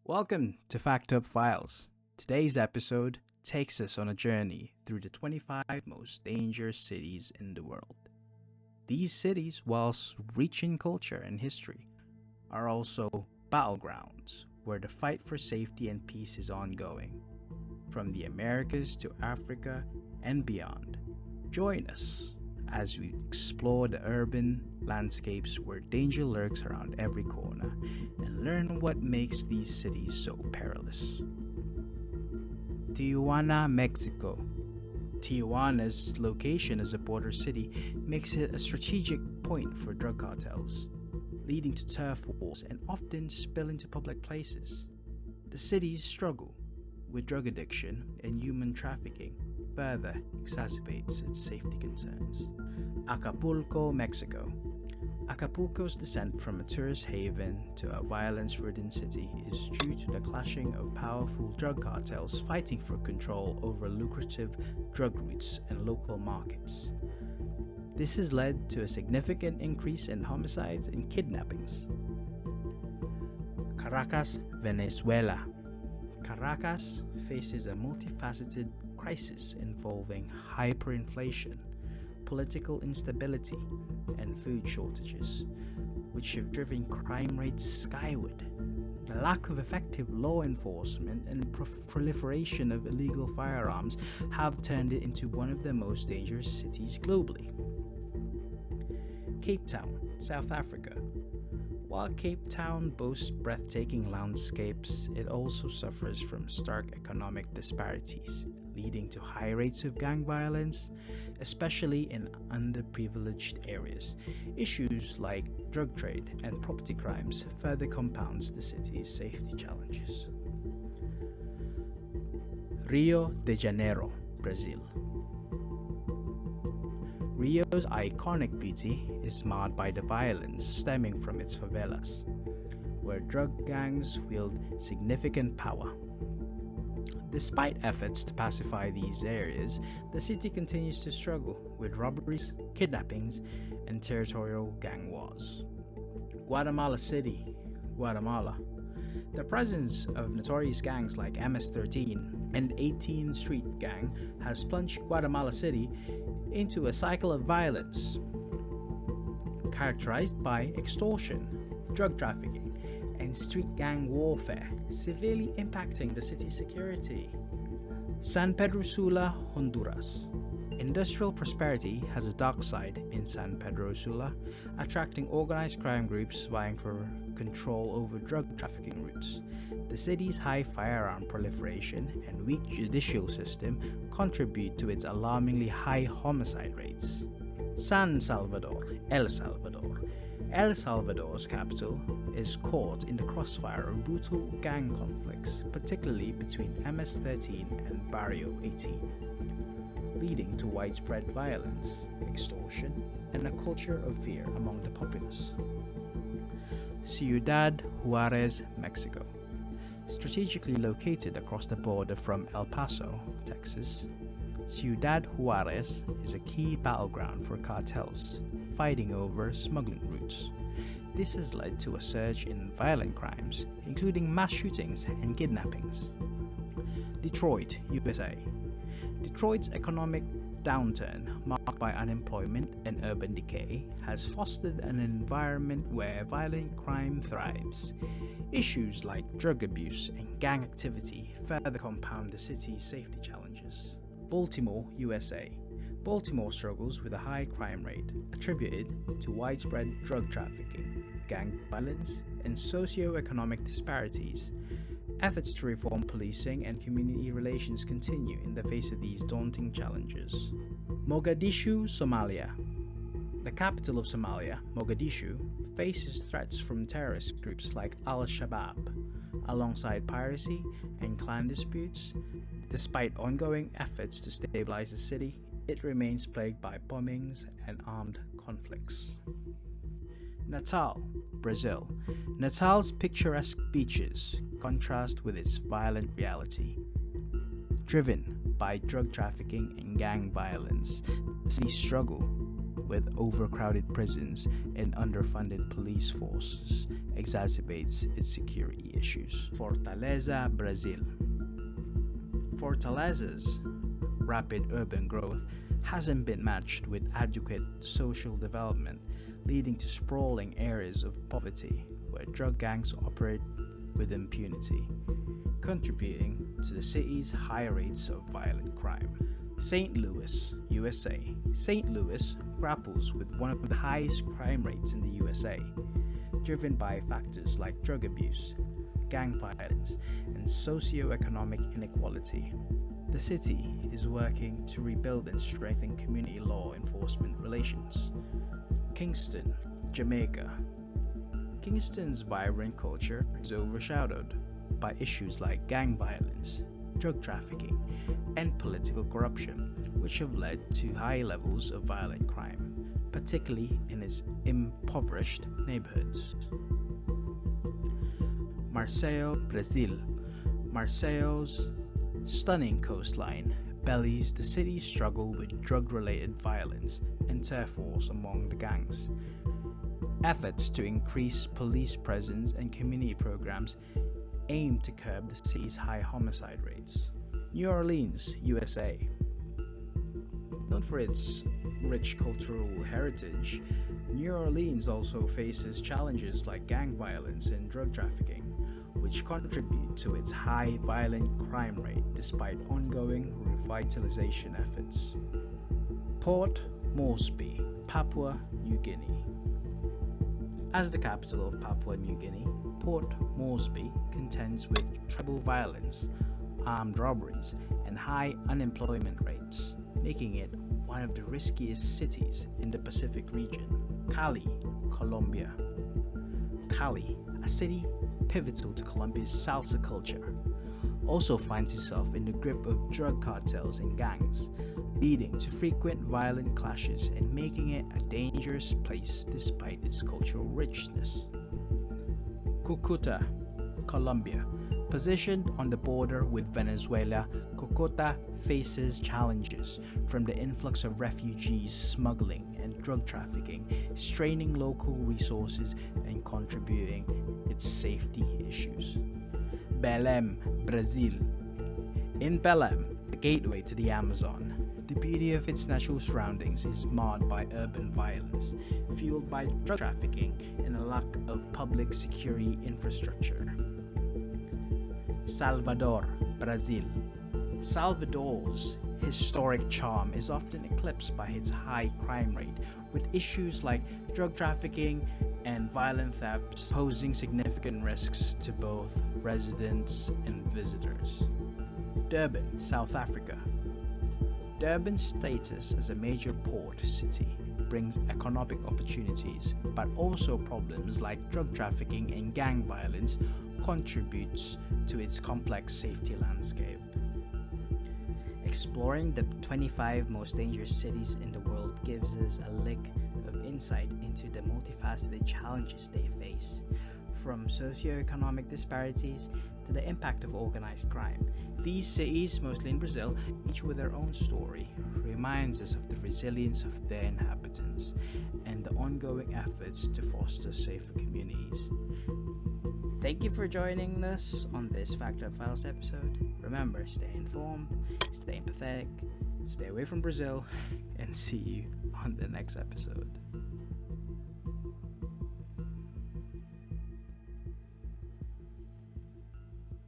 Welcome to Fact Up Files. Today's episode takes us on a journey through the 25 most dangerous cities in the world. These cities, whilst rich in culture and history, are also battlegrounds where the fight for safety and peace is ongoing. From the Americas to Africa and beyond, join us as we explore the urban landscapes where danger lurks around every corner and learn what makes these cities so perilous. Tijuana, Mexico. Tijuana's location as a border city makes it a strategic point for drug cartels, leading to turf wars and often spill into public places. The city's struggle with drug addiction and human trafficking further exacerbates its safety concerns. Acapulco, Mexico. Acapulco's descent from a tourist haven to a violence-ridden city is due to the clashing of powerful drug cartels fighting for control over lucrative drug routes and local markets. This has led to a significant increase in homicides and kidnappings. Caracas, Venezuela. Caracas faces a multifaceted crisis involving hyperinflation, political instability, and food shortages, which have driven crime rates skyward. The lack of effective law enforcement and proliferation of illegal firearms have turned it into one of the most dangerous cities globally. Cape Town, South Africa. While Cape Town boasts breathtaking landscapes, it also suffers from stark economic disparities, leading to high rates of gang violence, especially in underprivileged areas. Issues like drug trade and property crimes further compounds the city's safety challenges. Rio de Janeiro, Brazil. Rio's iconic beauty is marred by the violence stemming from its favelas, where drug gangs wield significant power. Despite efforts to pacify these areas, the city continues to struggle with robberies, kidnappings, and territorial gang wars. Guatemala City, Guatemala. The presence of notorious gangs like MS-13 and 18th Street Gang has plunged Guatemala City into a cycle of violence, characterized by extortion, drug trafficking, and street gang warfare, severely impacting the city's security. San Pedro Sula, Honduras. Industrial prosperity has a dark side in San Pedro Sula, attracting organized crime groups vying for control over drug trafficking routes. The city's high firearm proliferation and weak judicial system contribute to its alarmingly high homicide rates. San Salvador, El Salvador. El Salvador's capital is caught in the crossfire of brutal gang conflicts, particularly between MS-13 and Barrio 18, leading to widespread violence, extortion, and a culture of fear among the populace. Ciudad Juarez, Mexico. Strategically located across the border from El Paso, Texas, Ciudad Juarez is a key battleground for cartels fighting over smuggling routes. This has led to a surge in violent crimes, including mass shootings and kidnappings. Detroit, USA. Detroit's economic downturn, marked by unemployment and urban decay, has fostered an environment where violent crime thrives. Issues like drug abuse and gang activity further compound the city's safety challenges. Baltimore, USA. Baltimore struggles with a high crime rate attributed to widespread drug trafficking, gang violence, and socio-economic disparities. Efforts to reform policing and community relations continue in the face of these daunting challenges. Mogadishu, Somalia. The capital of Somalia, Mogadishu, faces threats from terrorist groups like Al-Shabaab, alongside piracy and clan disputes. Despite ongoing efforts to stabilize the city, it remains plagued by bombings and armed conflicts. Natal, Brazil. Natal's picturesque beaches contrast with its violent reality. Driven by drug trafficking and gang violence, the city struggle with overcrowded prisons and underfunded police forces, exacerbates its security issues. Fortaleza, Brazil. Fortaleza's rapid urban growth hasn't been matched with adequate social development, leading to sprawling areas of poverty where drug gangs operate with impunity, contributing to the city's high rates of violent crime. St. Louis, USA. St. Louis grapples with one of the highest crime rates in the USA, driven by factors like drug abuse, gang violence, and socio-economic inequality. The city is working to rebuild and strengthen community law enforcement relations. Kingston, Jamaica. Kingston's vibrant culture is overshadowed by issues like gang violence, drug trafficking, and political corruption, which have led to high levels of violent crime, particularly in its impoverished neighborhoods. Marseille, Brazil. Marseille's stunning coastline bellies the city's struggle with drug-related violence and turf wars among the gangs. Efforts to increase police presence and community programs aim to curb the city's high homicide rates. New Orleans, USA. Known for its rich cultural heritage, New Orleans also faces challenges like gang violence and drug trafficking, which contribute to its high violent crime rate despite ongoing revitalization efforts. Port Moresby, Papua New Guinea. As the capital of Papua New Guinea, Port Moresby contends with tribal violence, armed robberies, and high unemployment rates, making it one of the riskiest cities in the Pacific region. Cali, Colombia. Cali, a city pivotal to Colombia's salsa culture, also finds itself in the grip of drug cartels and gangs, leading to frequent violent clashes and making it a dangerous place despite its cultural richness. Cucuta, Colombia. Positioned on the border with Venezuela, Cucuta faces challenges from the influx of refugees, smuggling, and drug trafficking, straining local resources and contributing its safety issues. Belém, Brazil. In Belém, the gateway to the Amazon, the beauty of its natural surroundings is marred by urban violence, fueled by drug trafficking and a lack of public security infrastructure. Salvador, Brazil. Salvador's historic charm is often eclipsed by its high crime rate, with issues like drug trafficking and violent thefts posing significant risks to both residents and visitors. Durban, South Africa. Durban's status as a major port city brings economic opportunities, but also problems like drug trafficking and gang violence contributes to its complex safety landscape. Exploring the 25 most dangerous cities in the world gives us a lick of insight into the multifaceted challenges they face, from socio-economic disparities to the impact of organized crime. These cities, mostly in Brazil, each with their own story, reminds us of the resilience of their inhabitants and the ongoing efforts to foster safer communities. Thank you for joining us on this Fact or Files episode. Remember, stay informed, stay empathetic, stay away from Brazil, and see you on the next episode.